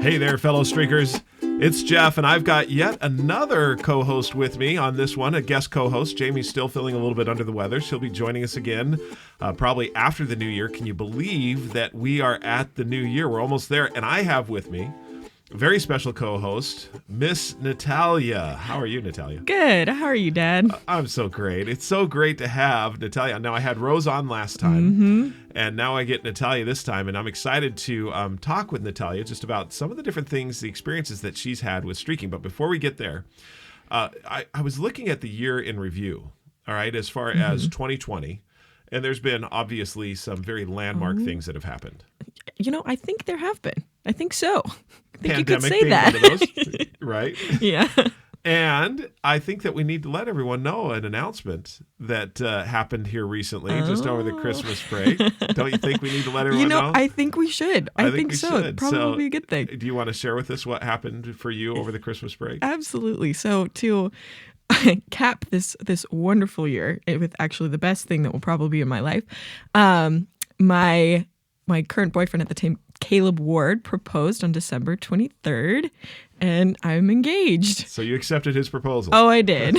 Hey there, fellow streakers. It's Jeff, and I've got yet another co-host with me on this one, a guest co-host. Jamie's still feeling a little bit under the weather. She'll be joining us again probably after the new year. Can you believe that we are at the new year? We're almost there, and I have with me a very special co-host, Miss Natalia. How are you, Natalia? Good. How are you, Dad? I'm so great. It's so great to have Natalia. Now, I had Rose on last time, and now I get Natalia this time, and I'm excited to talk with Natalia just about some of the different things, the experiences that she's had with streaking. But before we get there, I was looking at the year in review, all right, as far as 2020, and there's been obviously some very landmark things that have happened. You know, I think there have been. I think so. I think Pandemic you could say being that. one of those, right? Yeah. And I think that we need to let everyone know an announcement that happened here recently, just over the Christmas break. Don't you think we need to let everyone know? I think we should. I think we so. should. Probably So, be a good thing. Do you want to share with us what happened for you over the Christmas break? Absolutely. So to cap this wonderful year with actually the best thing that will probably be in my life, my current boyfriend at the time, Caleb Ward, proposed on December 23rd, and I'm engaged. So you accepted his proposal. Oh, I did.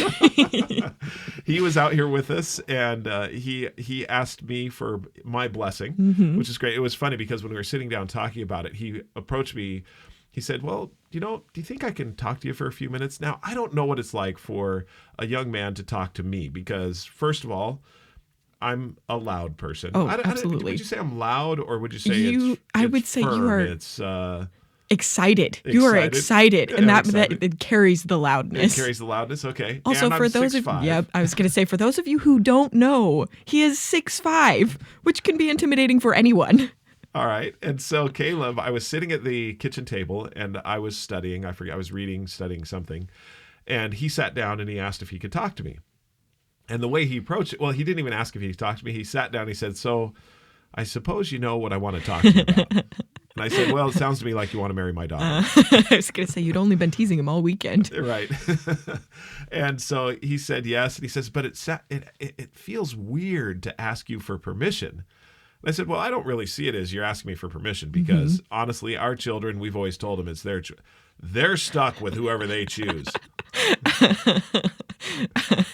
He was out here with us, and he asked me for my blessing, which is great. It was funny because when we were sitting down talking about it, he approached me. He said, well, do you think I can talk to you for a few minutes? Now, I don't know what it's like for a young man to talk to me because, first of all, I'm a loud person. Oh, absolutely. Would you say I'm loud, or would you say I would say firm? you are It's excited. You are excited, and that it carries the loudness. It carries the loudness. Okay. Also, and for I'm those 6'5". I was going to say, for those of you who don't know, he is 6'5", which can be intimidating for anyone. All right. And so Caleb, I was sitting at the kitchen table and I was studying. I forget. I was studying something, and he sat down and he asked if he could talk to me. And the way he approached it, well, he didn't even ask if he could talk to me. He sat down and he said, so I suppose you know what I want to talk to you about. And I said, well, it sounds to me like you want to marry my daughter. I was going to say, you'd only been teasing him all weekend. Right. And so he said yes. And he says, but it feels weird to ask you for permission. And I said, well, I don't really see it as you're asking me for permission because honestly, our children, we've always told them it's their they're stuck with whoever they choose.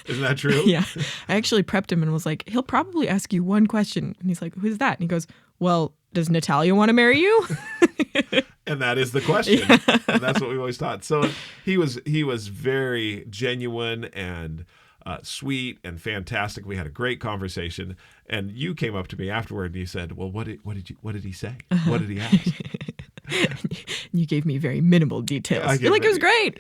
Isn't that true? Yeah. I actually prepped him and was like, he'll probably ask you one question. And he's like, who's that? And he goes, well, does Natalia want to marry you? And that is the question. Yeah. And that's what we always thought. So he was very genuine and sweet and fantastic. We had a great conversation. And you came up to me afterward and you said, well, what did he say? What did he ask? You gave me very minimal details. You're like, it was great.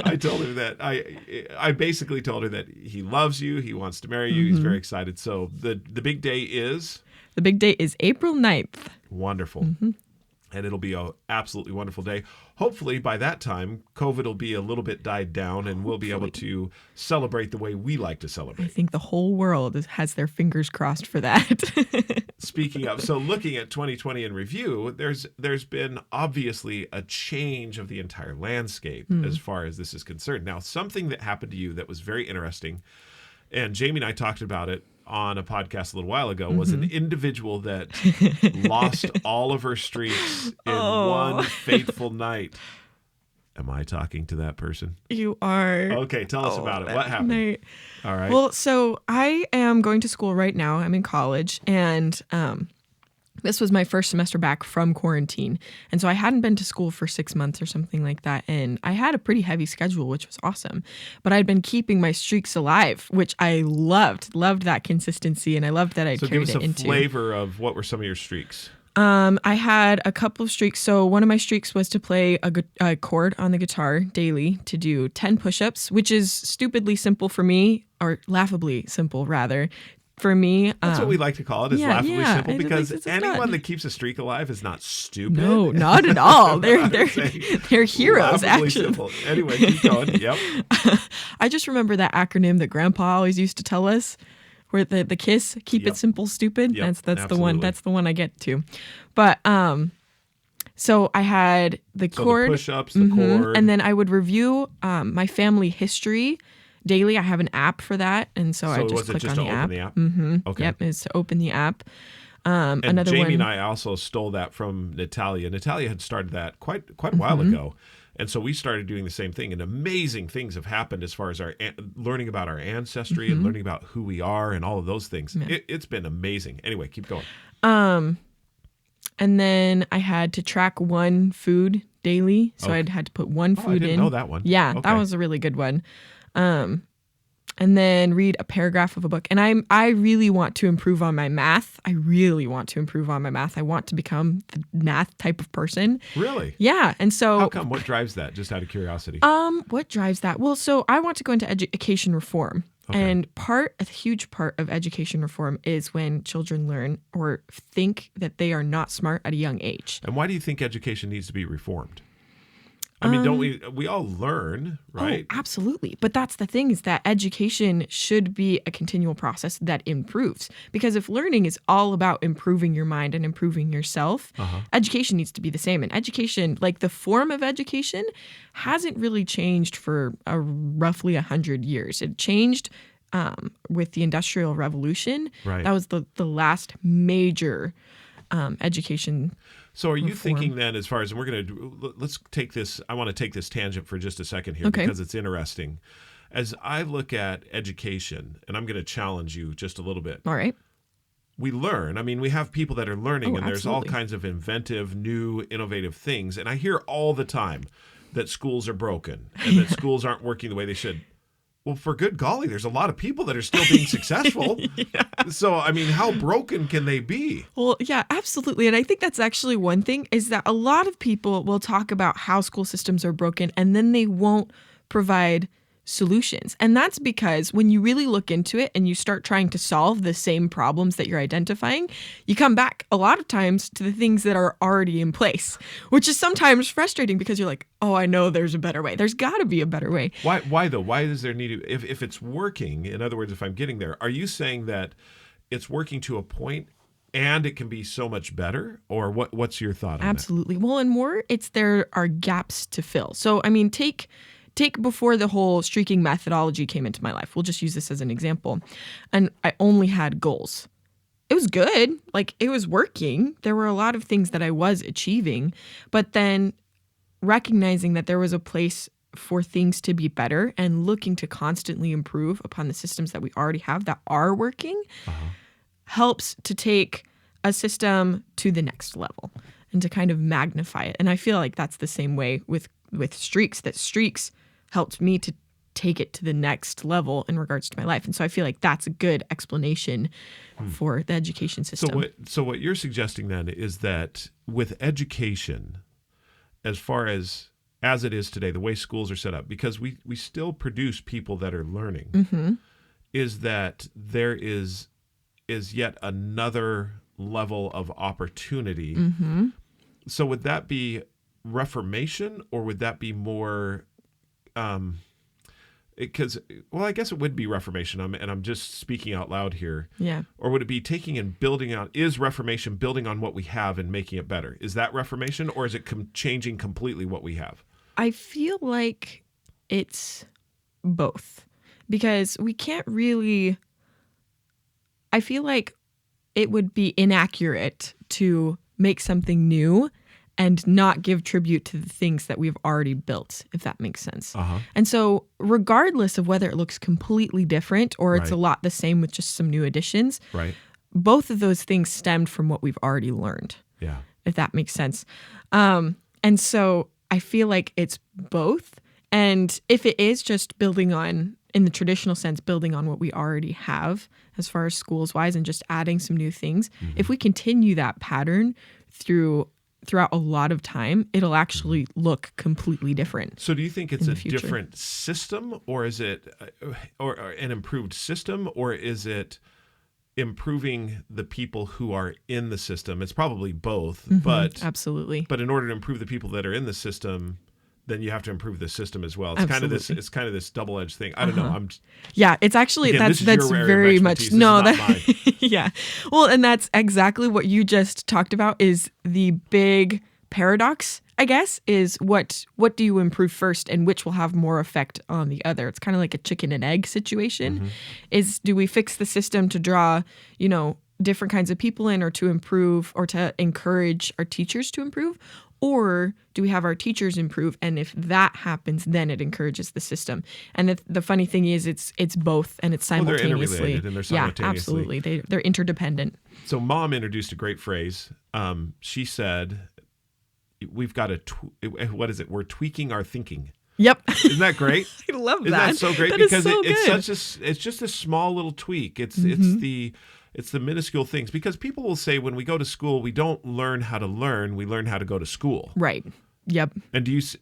I told her that I basically told her that he loves you. He wants to marry you. He's very excited. So the big day is? The big day is April 9th. Wonderful. And it'll be an absolutely wonderful day. Hopefully, by that time, COVID will be a little bit died down and we'll be able to celebrate the way we like to celebrate. I think the whole world has their fingers crossed for that. Speaking of, so looking at 2020 in review, there's been obviously a change of the entire landscape as far as this is concerned. Now, something that happened to you that was very interesting, and Jamie and I talked about it on a podcast a little while ago, was an individual that lost all of her streaks in one fateful night. Am I talking to that person? You are. Okay, tell us about it. What happened? Night. All right. Well, so I am going to school right now. I'm in college, and this was my first semester back from quarantine. And so I hadn't been to school for 6 months or something like that. And I had a pretty heavy schedule, which was awesome. But I'd been keeping my streaks alive, which I loved that consistency. And I loved that I'd carried it into. So give us a flavor of what were some of your streaks. I had a couple of streaks. So one of my streaks was to play a chord on the guitar daily, to do 10 push-ups, which is stupidly simple for me, or laughably simple rather. For me, that's what we like to call it, is laughably simple, because anyone that keeps a streak alive is not stupid. No, not at all. They're heroes, actually. Simple. Anyway, keep going. Yep. I just remember that acronym that Grandpa always used to tell us, where the KISS, keep it simple, stupid. Yep, that's the one. That's the one I get to. But so I had the chord, the push-ups, the chord, and then I would review my family history daily. I have an app for that, and so I just click on the app. Okay. Yep, is to open the app. And Another Jamie one. and I also stole that from Natalia. Natalia had started that quite a while ago. And so we started doing the same thing, and amazing things have happened as far as our learning about our ancestry and learning about who we are and all of those things. Yeah. It's been amazing. Anyway, keep going. And then I had to track one food daily. So Okay. I'd had to put one Oh, I food didn't in. know that one. Yeah, Okay. that was a really good one. And then read a paragraph of a book. And I really want to improve on my math. I want to become the math type of person. Really? Yeah. And so How come? What drives that? Just out of curiosity. what drives that? Well, so I want to go into education reform. Okay. And a huge part of education reform is when children learn or think that they are not smart at a young age. And why do you think education needs to be reformed? I mean, don't we all learn, right? Oh, absolutely. But that's the thing, is that education should be a continual process that improves. Because if learning is all about improving your mind and improving yourself, education needs to be the same. And education, like the form of education, hasn't really changed for roughly 100 years. It changed with the Industrial Revolution. Right. That was the last major education. So are you reform. thinking then, as far as, and we're going to, let's take this, I want to take this tangent for just a second here Okay. because it's interesting. As I look at education, and I'm going to challenge you just a little bit. All right. We learn. I mean, we have people that are learning, Oh, and there's all absolutely. kinds of inventive, new, innovative things. And I hear all the time that schools are broken and that schools aren't working the way they should. Well, for good golly, there's a lot of people that are still being successful. So, I mean, how broken can they be? Well, yeah, absolutely. And I think that's actually one thing, is that a lot of people will talk about how school systems are broken and then they won't provide solutions. And that's because when you really look into it and you start trying to solve the same problems that you're identifying, you come back a lot of times to the things that are already in place, which is sometimes frustrating because you're like, oh, I know there's a better way. There's got to be a better way. Why though? Why does there need to, if it's working, in other words, if I'm getting there, are you saying that it's working to a point and it can be so much better? Or what's your thought on Absolutely. Well, and more, there are gaps to fill. So, I mean, take before the whole streaking methodology came into my life. We'll just use this as an example. And I only had goals. It was good. Like, it was working. There were a lot of things that I was achieving. But then recognizing that there was a place for things to be better and looking to constantly improve upon the systems that we already have that are working helps to take a system to the next level and to kind of magnify it. And I feel like that's the same way with streaks, that streaks helped me to take it to the next level in regards to my life. And so I feel like that's a good explanation for the education system. So what you're suggesting then is that with education, as far as it is today, the way schools are set up, because we still produce people that are learning, is that there is yet another level of opportunity. So would that be reformation, or would that be more, because, well, I guess it would be reformation. I'm just speaking out loud here. Yeah. Or would it be taking and building on, is reformation building on what we have and making it better? Is that reformation, or is it changing completely what we have? I feel like it's both, because we can't really, I feel like it would be inaccurate to make something new and not give tribute to the things that we've already built, if that makes sense. And so regardless of whether it looks completely different or it's Right. a lot the same with just some new additions, Right. both of those things stemmed from what we've already learned, Yeah. if that makes sense. And so I feel like it's both. And if it is just building on, in the traditional sense, building on what we already have as far as schools wise and just adding some new things, if we continue that pattern throughout a lot of time, it'll actually look completely different. So do you think it's in a the future. different system, or is it or an improved system, or is it improving the people who are in the system? It's probably both, but Absolutely. in order to improve the people that are in the system, then you have to improve the system as well. It's kind of this double-edged thing. I don't know. Yeah, it's actually, Again, this is that's your area of very expertise. much, This is no, not that, mine. yeah. Well, and that's exactly what you just talked about, is the big paradox, I guess, is what do you improve first and which will have more effect on the other? It's kind of like a chicken and egg situation. Is, do we fix the system to draw, different kinds of people in, or to improve, or to encourage our teachers to improve? Or do we have our teachers improve? And if that happens, then it encourages the system. And the funny thing is, it's both, and it's simultaneously. Well, they're interrelated and they're simultaneously. Yeah, absolutely. They're interdependent. So Mom introduced a great phrase. She said, we've got what is it? We're tweaking our thinking. Yep. Isn't that great? I love that. Isn't that so great? That Because is so it's just a small little tweak. It's the minuscule things. Because people will say when we go to school, we don't learn how to learn, we learn how to go to school. Right. Yep. And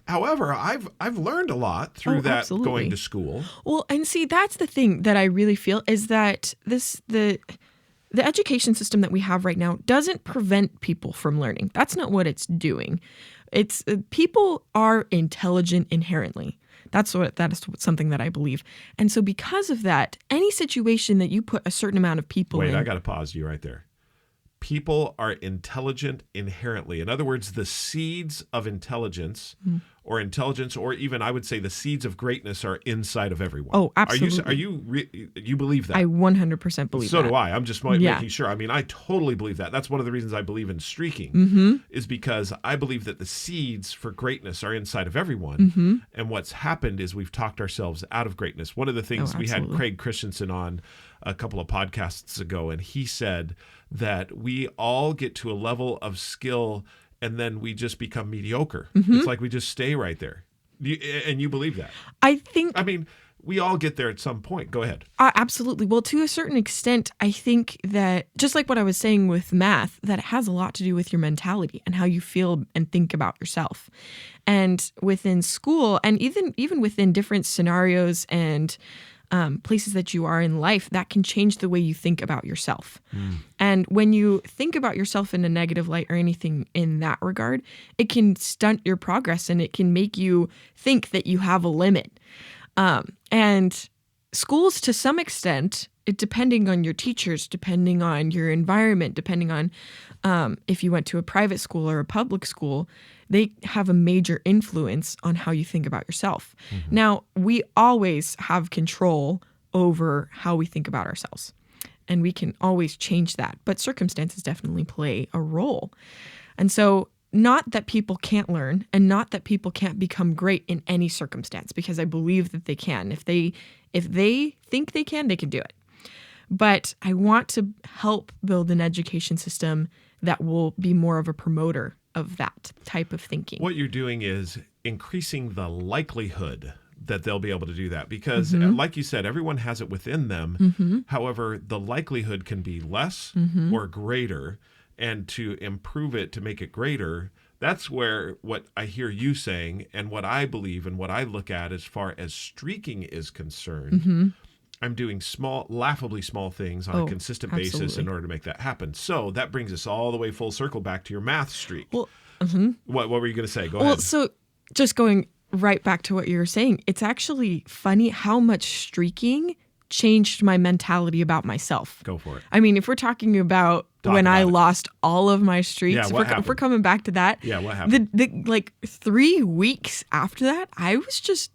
however, I've learned a lot through that absolutely. going to school. Well, and see, that's the thing that I really feel is that the education system that we have right now doesn't prevent people from learning. That's not what it's doing. It's people are intelligent inherently. That is something that I believe. And so because of that, any situation that you put a certain amount of people in. Wait, I got to pause you right there. People are intelligent inherently. In other words, the seeds of intelligence or even I would say the seeds of greatness are inside of everyone. Oh, absolutely. You believe that? I 100% believe that. So do I. I'm just making sure. I mean, I totally believe that. That's one of the reasons I believe in streaking is because I believe that the seeds for greatness are inside of everyone. And what's happened is we've talked ourselves out of greatness. One of the things we had Craig Christensen on a couple of podcasts ago, and he said that we all get to a level of skill and then we just become mediocre. It's like we just stay right there. And you believe that? I mean, we all get there at some point. Go ahead. Absolutely. Well, to a certain extent, I think that just like what I was saying with math, that it has a lot to do with your mentality and how you feel and think about yourself. And within school, and even within different scenarios and places that you are in life, that can change the way you think about yourself. And when you think about yourself in a negative light or anything in that regard, it can stunt your progress and it can make you think that you have a limit. And schools, to some extent, depending on your teachers, depending on your environment, depending on if you went to a private school or a public school, they have a major influence on how you think about yourself. Now, we always have control over how we think about ourselves, and we can always change that. But circumstances definitely play a role. And so not that people can't learn and not that people can't become great in any circumstance, because I believe that they can. If they think they can do it. But I want to help build an education system that will be more of a promoter of that type of thinking. What you're doing is increasing the likelihood that they'll be able to do that because, like you said, everyone has it within them. However, the likelihood can be less or greater. And to improve it, to make it greater, that's where what I hear you saying and what I believe and what I look at as far as streaking is concerned. I'm doing laughably small things on a consistent basis in order to make that happen. So that brings us all the way full circle back to your math streak. Well, what were you going to say? Go ahead. Well, so just going right back to what you were saying, it's actually funny how much streaking changed my mentality about myself. Go for it. I mean, if we're talking about when I lost all of my streaks, if we're coming back to that. Yeah, what happened? The 3 weeks after that, I was just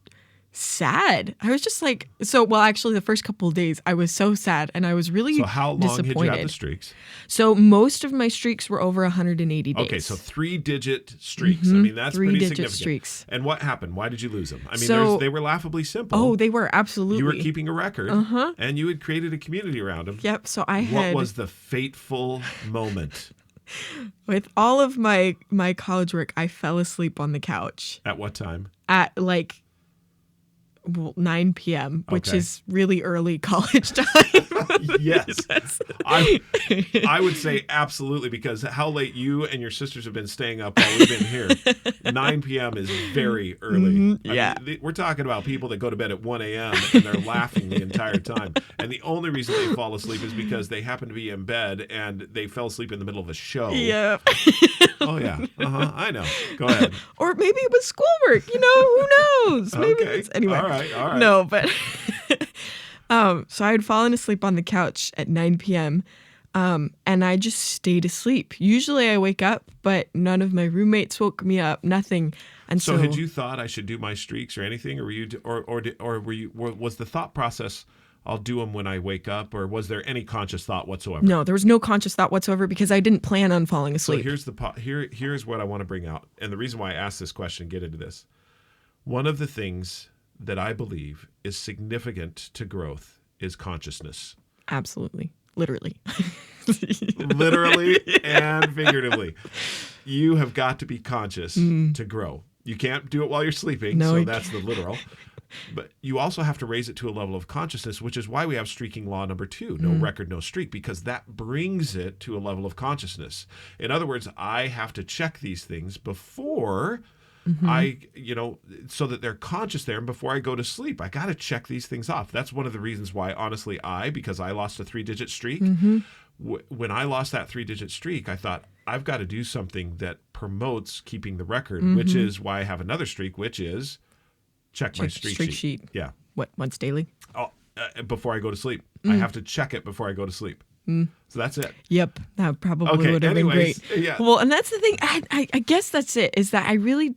sad. I was just like, actually the first couple of days I was so sad and I was really disappointed. So how long had you had the streaks? So most of my streaks were over 180 days. Okay, so 3-digit streaks. I mean, that's pretty significant. Streaks. And what happened? Why did you lose them? I mean, they were laughably simple. Oh, they were, absolutely. You were keeping a record and you had created a community around them. Yep, so What was the fateful moment? With all of my college work, I fell asleep on the couch. At what time? At 9 p.m., which is really early college time. Yes. I would say absolutely, because how late you and your sisters have been staying up while we've been here. 9 p.m. is very early. Yeah. I mean, we're talking about people that go to bed at 1 a.m. and they're laughing the entire time. And the only reason they fall asleep is because they happen to be in bed and they fell asleep in the middle of a show. Yep. Oh, yeah. I know. Go ahead. Or maybe it was schoolwork. Who knows? Maybe okay. Anyway. All right. No, but so I had fallen asleep on the couch at 9 p.m. And I just stayed asleep. Usually I wake up, but none of my roommates woke me up. Nothing. And so had you thought I should do my streaks or anything, or were you, or were you, was the thought process, I'll do them when I wake up, or was there any conscious thought whatsoever? No, there was no conscious thought whatsoever because I didn't plan on falling So asleep. here's what I want to bring out, and the reason why I asked this question, get into this. One of the things that I believe is significant to growth is consciousness. Absolutely. Literally. Literally and figuratively. You have got to be conscious to grow. You can't do it while you're sleeping, No, so you that's the literal. But you also have to raise it to a level of consciousness, which is why we have streaking law number 2, no record, no streak, because that brings it to a level of consciousness. In other words, I have to check these things before I, so that they're conscious there. And before I go to sleep, I got to check these things off. That's one of the reasons why, honestly, because I lost a 3-digit streak, when I lost that 3-digit streak, I thought, I've got to do something that promotes keeping the record, which is why I have another streak, which is check my streak sheet. Yeah. What, once daily? Oh, before I go to sleep. I have to check it before I go to sleep. So that's it. Yep. That probably would have been great. Yeah. Well, and that's the thing. I guess that's it, is that I really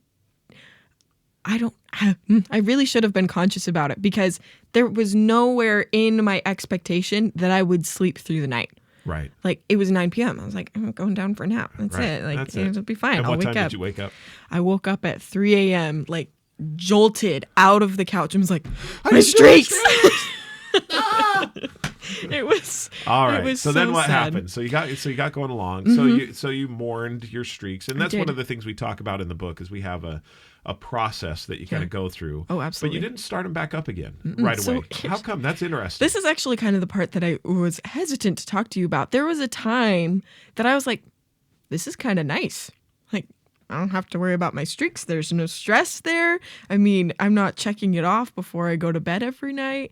should have been conscious about it because there was nowhere in my expectation that I would sleep through the night. Right. Like, it was 9 p.m. I was like, I'm going down for a nap. That's it. Like, That's it. It'll be fine. And I'll what wake time up. did you wake up? I woke up at 3 a.m., like, jolted out of the couch and was like, I my didn't do my streaks! It was all right. It was so then what sad. happened? So you got going along. So you mourned your streaks, and that's did. one of the things we talk about in the book is we have a process that you kind of go through. Oh, But absolutely. you didn't start them back up again right So away. How come? That's interesting. This is actually kind of the part that I was hesitant to talk to you about. There was a time that I was like, this is kind of nice. Like, I don't have to worry about my streaks. There's no stress there. I mean, I'm not checking it off before I go to bed every night.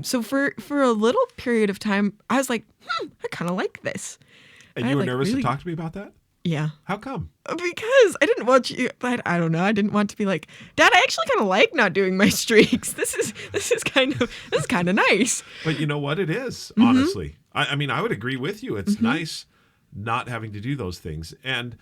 So for a little period of time, I was like, I kind of like this. and I, you were like, nervous really- to talk to me about that? Yeah. How come? Because I didn't want you. I don't know. I didn't want to be like, Dad, I actually kind of like not doing my streaks. This is kind of nice. But you know what? It is, honestly. I mean, I would agree with you. It's nice not having to do those things. And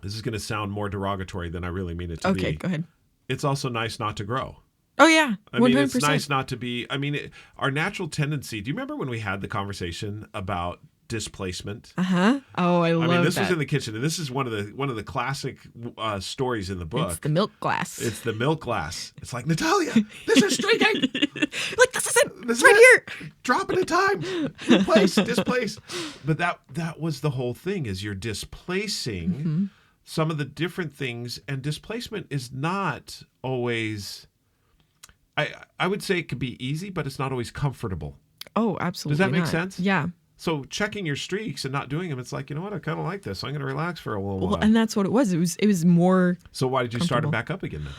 this is going to sound more derogatory than I really mean it to be. Okay, go ahead. It's also nice not to grow. Oh yeah, 100%. I mean, it's nice not to be. I mean, our natural tendency. Do you remember when we had the conversation about displacement? Oh, I love this that. was in the kitchen, and this is one of the classic stories in the book. It's the milk glass. It's the milk glass. It's like, Natalia, this is streaking. Like, this is it. This It's right here. Drop at a time. Displace. But that was the whole thing. Is you're displacing some of the different things, and displacement is not always. I would say it could be easy, but it's not always comfortable. Oh, absolutely. Does that make not. sense? Yeah. So checking your streaks and not doing them, it's like, you know what? I kind of like this. I'm going to relax for a little while. Well, and that's what it was. It was more. So why did you start them comfortable. back up again then?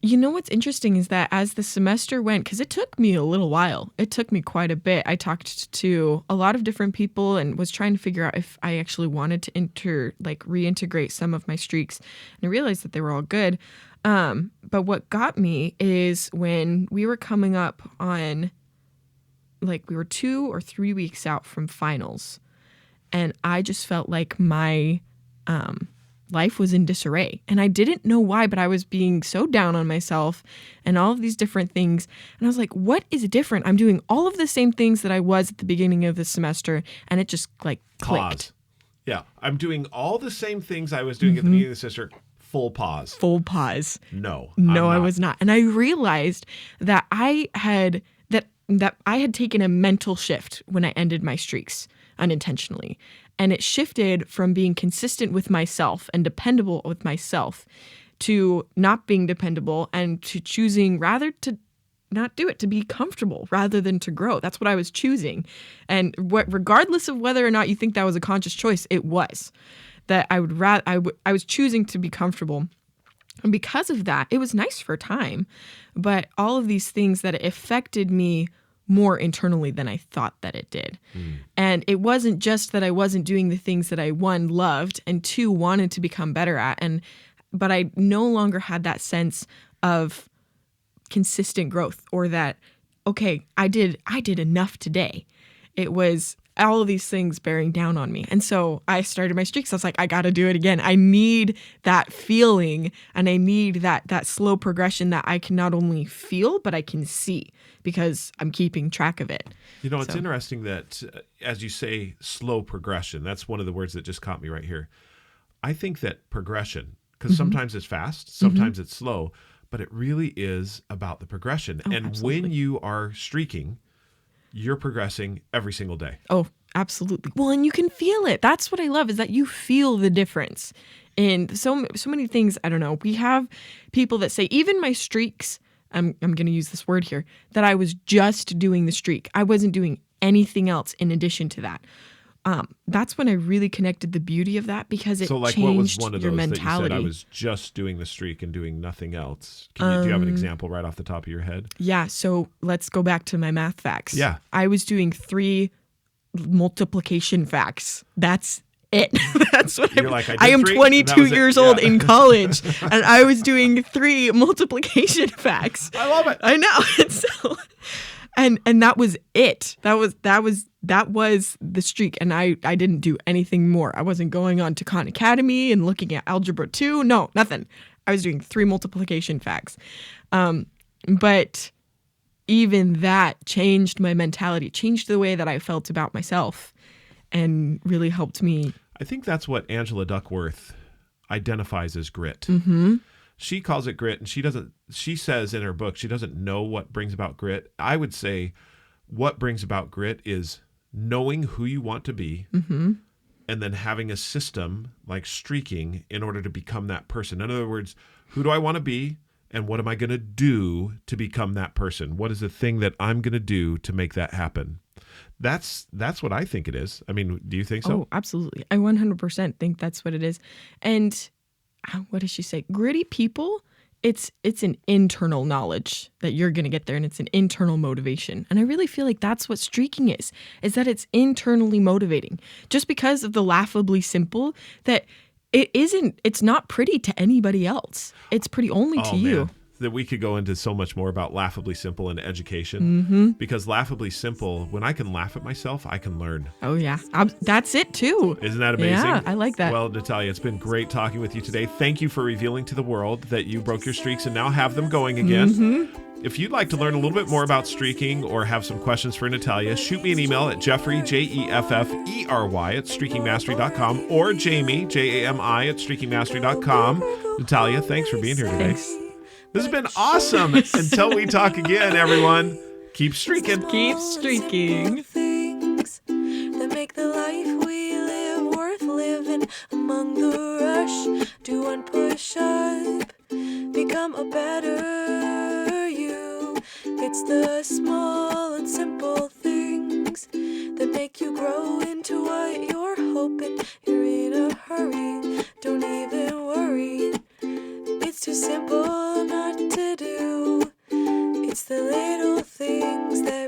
You know what's interesting is that as the semester went, because it took me a little while. It took me quite a bit. I talked to a lot of different people and was trying to figure out if I actually wanted to reintegrate some of my streaks. And I realized that they were all good. But what got me is when we were coming up on, like, we were 2 or 3 weeks out from finals, and I just felt like my life was in disarray. And I didn't know why, but I was being so down on myself and all of these different things. And I was like, what is different? I'm doing all of the same things that I was at the beginning of the semester, and it just, like, clicked. Pause. Yeah. I'm doing all the same things I was doing at the beginning of the semester. Full pause. Full pause. No, I was not. And I realized that I had taken a mental shift when I ended my streaks unintentionally. And it shifted from being consistent with myself and dependable with myself to not being dependable and to choosing rather to not do it, to be comfortable rather than to grow. That's what I was choosing. And regardless of whether or not you think that was a conscious choice, it was. That I was choosing to be comfortable. And because of that, it was nice for a time. But all of these things that affected me more internally than I thought that it did. And it wasn't just that I wasn't doing the things that I, 1, loved, and 2, wanted to become better at. But I no longer had that sense of consistent growth, or that, okay, I did enough today. It was, all of these things bearing down on me. And so I started my streaks. I was like, I got to do it again. I need that feeling, and I need that slow progression that I can not only feel, but I can see because I'm keeping track of it. It's interesting that, as you say, slow progression, that's one of the words that just caught me right here. I think that progression, because sometimes it's fast, sometimes it's slow, but it really is about the progression. And absolutely. when you are streaking, you're progressing every single day. Oh, absolutely. Well, and you can feel it. That's what I love, is that you feel the difference in so many things. I don't know. We have people that say, even my streaks, I'm going to use this word here, that I was just doing the streak. I wasn't doing anything else in addition to that. That's when I really connected the beauty of that, because it what was changed one of your those mentality. that you said I was just doing the streak and doing nothing else? Do you have an example right off the top of your head? Yeah. So let's go back to my math facts. Yeah. I was doing 3 multiplication facts. That's it. That's what I am 22 years old in college, and I was doing 3 multiplication facts. I love it. I know. And so, and that was it. That was the streak, and I didn't do anything more. I wasn't going on to Khan Academy and looking at Algebra 2. No, nothing. I was doing 3 multiplication facts. But even that changed my mentality, changed the way that I felt about myself, and really helped me. I think that's what Angela Duckworth identifies as grit. Mm-hmm. She calls it grit, and she says in her book she doesn't know what brings about grit. I would say what brings about grit is knowing who you want to be, Mm-hmm. and then having a system like streaking in order to become that person. In other words, who do I want to be, and what am I going to do to become that person? What is the thing that I'm going to do to make that happen? That's what I think it is. I mean, do you think so? Oh, absolutely. I 100% think that's what it is. And what does she say? Gritty people, it's an internal knowledge that you're going to get there, and it's an internal motivation. And I really feel like that's what streaking is that it's internally motivating. Just because of the laughably simple, that it's not pretty to anybody else. It's pretty only to you. Man. That we could go into so much more about laughably simple in education, because laughably simple, when I can laugh at myself, I can learn. Oh yeah, that's it too. Isn't that amazing? Yeah, I like that. Well, Natalia, it's been great talking with you today. Thank you for revealing to the world that you broke your streaks and now have them going again. If you'd like to learn a little bit more about streaking or have some questions for Natalia, shoot me an email at Jeffrey, Jeffrey, at streakingmastery.com, or Jamie, Jami, at streakingmastery.com. Natalia, thanks for being here today. Thanks. This has been awesome. Until we talk again, everyone, keep streaking. Keep streaking. Things that make the life we live worth living. Among the rush, do one push up, become a better you. It's the small and simple things that make you grow into what you're hoping. You're in a hurry, don't even worry. It's too simple not to do. It's the little things that